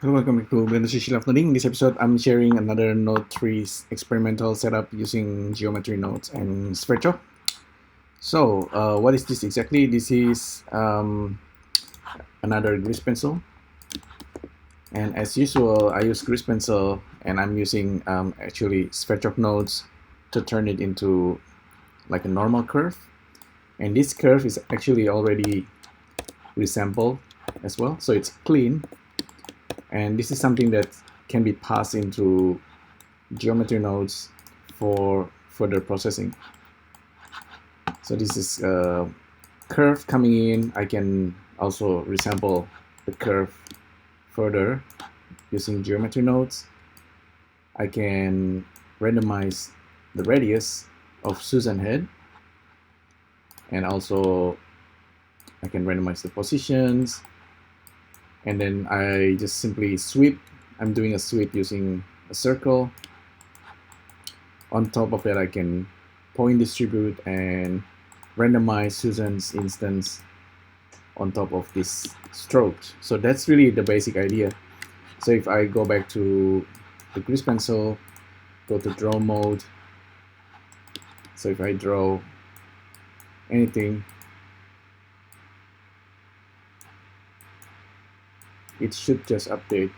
Hello, welcome back to LIVENODING. In this episode, I'm sharing another Node 3 experimental setup using geometry nodes and SphereChalk. So, what is this exactly? This is another grease pencil. And as usual, I use grease pencil and I'm using actually SphereChalk nodes to turn it into like a normal curve. And this curve is actually already resampled as well, so it's clean. And this is something that can be passed into geometry nodes for further processing. So this is a curve coming in. I can also resample the curve further using geometry nodes. I can randomize the radius of Susan head, and also I can randomize the positions, and then I just simply sweep. I'm doing a sweep using a circle. On top of that, I can point distribute and randomize Susan's instance on top of this stroke. So that's really the basic idea. So if I go back to the grease pencil, go to draw mode. So if I draw anything, it should just update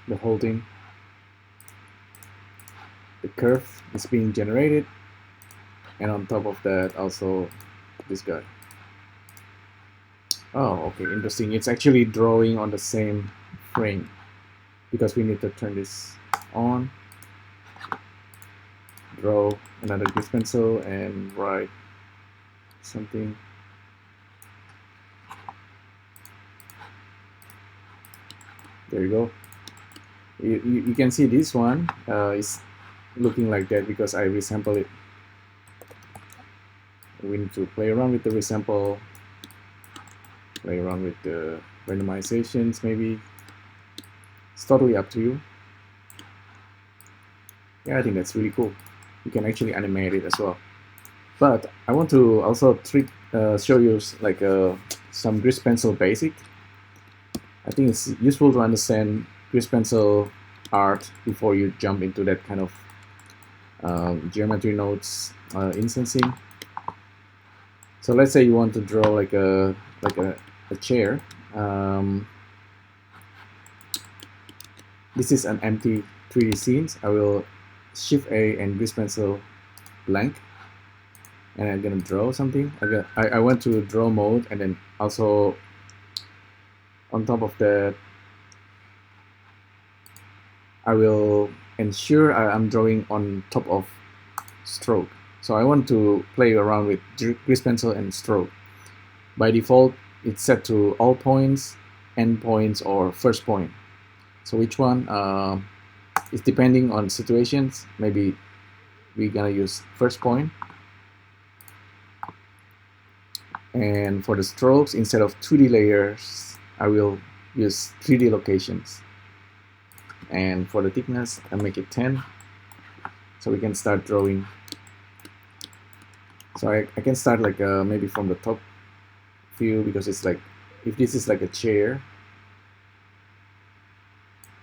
the whole thing. The curve is being generated, and on top of that also this guy. Oh, okay, interesting. It's actually drawing on the same frame because we need to turn this on, draw another grease pencil and write something. There you go. You can see this one is looking like that because I resample it. We need to play around with the resample, play around with the randomizations maybe. It's totally up to you. Yeah, I think that's really cool. You can actually animate it as well. But I want to also show you like some grease pencil basic. I think it's useful to understand grease pencil art before you jump into that kind of geometry nodes instancing. So let's say you want to draw like a chair. This is an empty 3D scene. I will Shift A and grease pencil blank, and I'm gonna draw something. I went to draw mode, and then also on top of that, I will ensure I'm drawing on top of stroke. So I want to play around with grease pencil and stroke. By default, it's set to all points, end points, or first point. So which one? It's depending on situations. Maybe we're gonna use first point. And for the strokes, instead of 2D layers, I will use 3D locations. And for the thickness, I make it 10. So we can start drawing. So I can start like maybe from the top view, because it's like, if this is like a chair,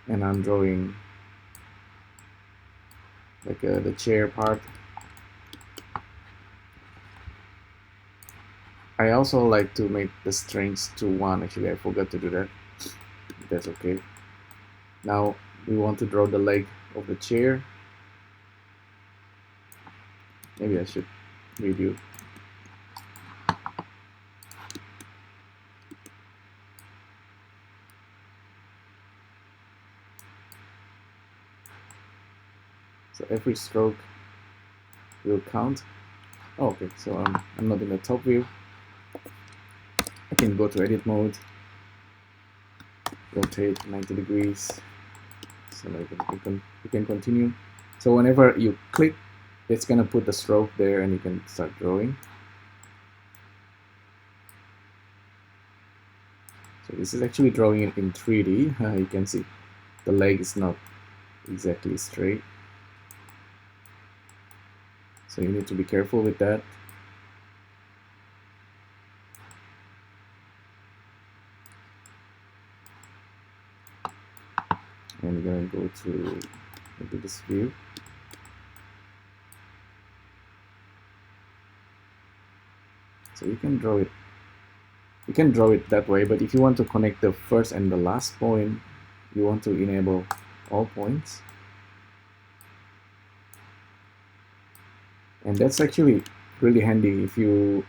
and I'm drawing like the chair part. I also like to make the strings to 1. Actually, I forgot to do that. That's okay. Now we want to draw the leg of the chair. Maybe I should redo. So every stroke will count. Oh, okay, so I'm not in the top view. I can go to edit mode, rotate 90 degrees, so you can continue. So whenever you click, it's gonna put the stroke there, and you can start drawing. So this is actually drawing it in 3D. You can see the leg is not exactly straight, so you need to be careful with that. and we're gonna go to maybe this view. So you can draw it. You can draw it that way, but if you want to connect the first and the last point, you want to enable all points. And that's actually really handy if you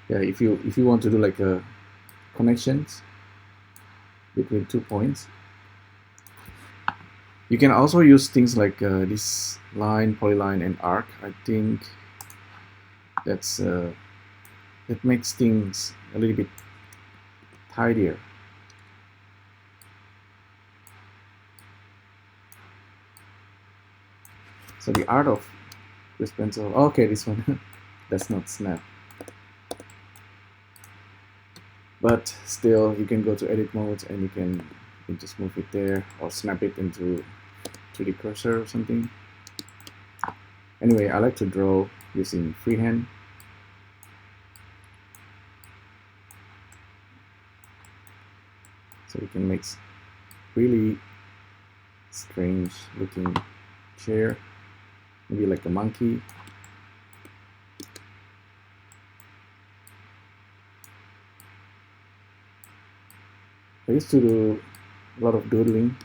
if you want to do like a connections between 2 points. You can also use things like this line, polyline, and arc. I think that's that makes things a little bit tidier. So the art of this pencil. Okay, this one that's not snap. But still, you can go to edit modes and you can just move it there or snap it into 3D cursor or something. Anyway, I like to draw using freehand. So you can make really strange looking chair, maybe like a monkey. I used to do a lot of doodling,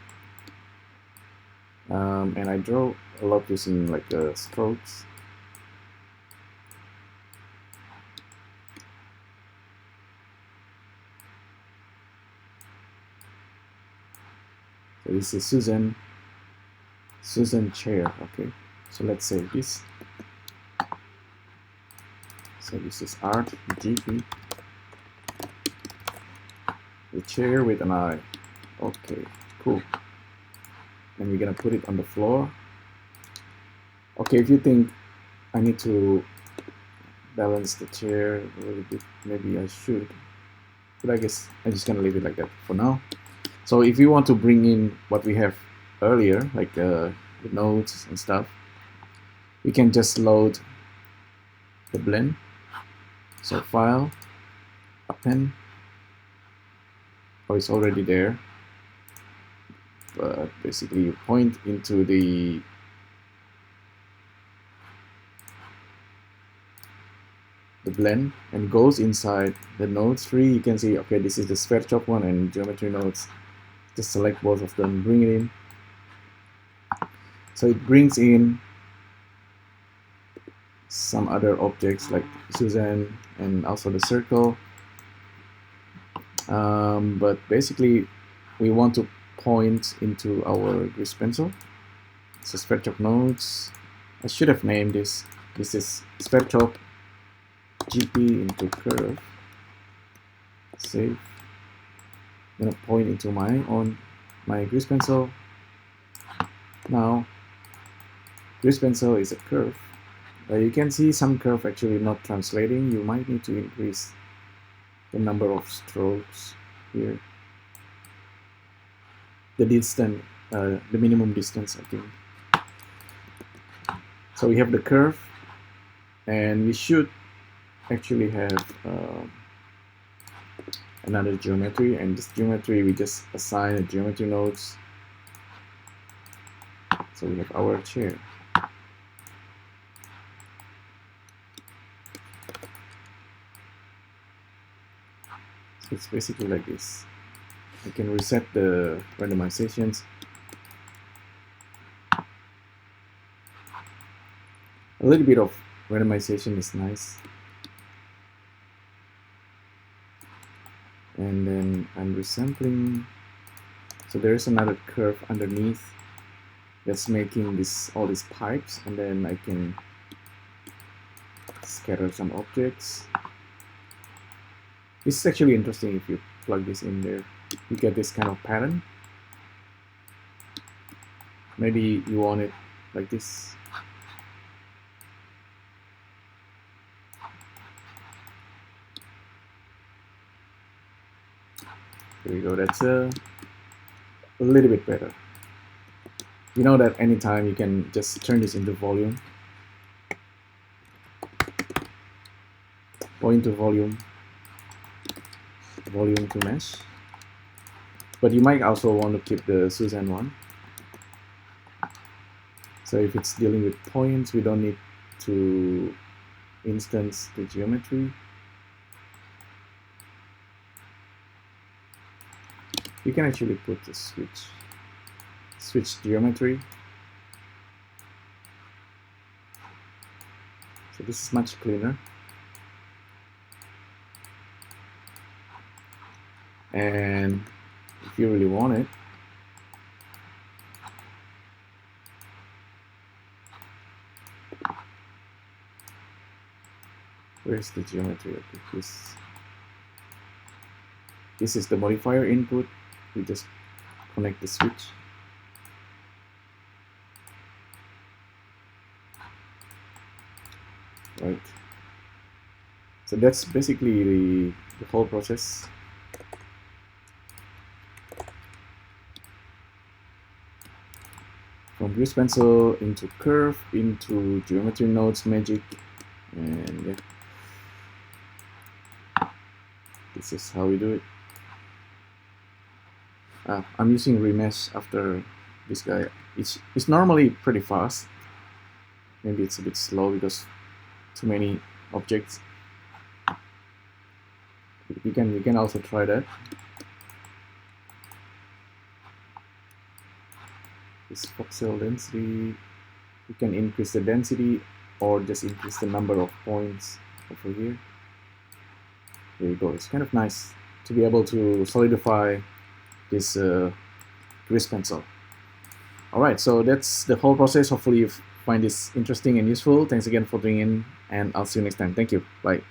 and I draw a lot using like strokes. So this is Susan chair. Okay, so let's save this. So this is art GP. The chair with an eye. Okay, cool. And we're gonna put it on the floor. Okay, if you think I need to balance the chair a little bit, maybe I should. But I guess I'm just gonna leave it like that for now. So if you want to bring in what we have earlier, like the nodes and stuff, we can just load the blend. So file, append. Oh, it's already there. But basically you point into the blend and goes inside the nodes tree. You can see, okay, this is the sphere chop one and geometry nodes. Just select both of them, bring it in. So it brings in some other objects like Susan and also the circle. But basically we want to point into our grease pencil. So sphere chop nodes. I should have named this. This is sphere chop GP into curve. Save. I'm gonna point into my grease pencil. Now grease pencil is a curve. You can see some curve actually not translating. You might need to increase the number of strokes here. The distance, the minimum distance, I think. So we have the curve, and we should actually have another geometry, and this geometry we just assign a geometry nodes. So we have our chair. So it's basically like this. I can reset the randomizations. A little bit of randomization is nice. And then I'm resampling. So there's another curve underneath that's making all these pipes, and then I can scatter some objects. This is actually interesting. If you plug this in there, you get this kind of pattern. Maybe you want it like this. There we go. That's a little bit better. You know that anytime you can just turn this into volume. Go into volume to mesh. But you might also want to keep the Suzanne one. So if it's dealing with points, we don't need to instance the geometry. You can actually put the switch geometry. So this is much cleaner. And if you really want it, where's the geometry? Okay, this is the modifier input. We just connect the switch. Right. So that's basically the whole process. From grease pencil into curve, into geometry nodes magic, and yeah. This is how we do it. I'm using remesh after this guy. It's normally pretty fast. Maybe it's a bit slow because too many objects. We can also try that. This voxel density, you can increase the density or just increase the number of points over here. There you go. It's kind of nice to be able to solidify this grease pencil. All right, so that's the whole process. Hopefully you find this interesting and useful. Thanks again for tuning in, and I'll see you next time. Thank you. Bye.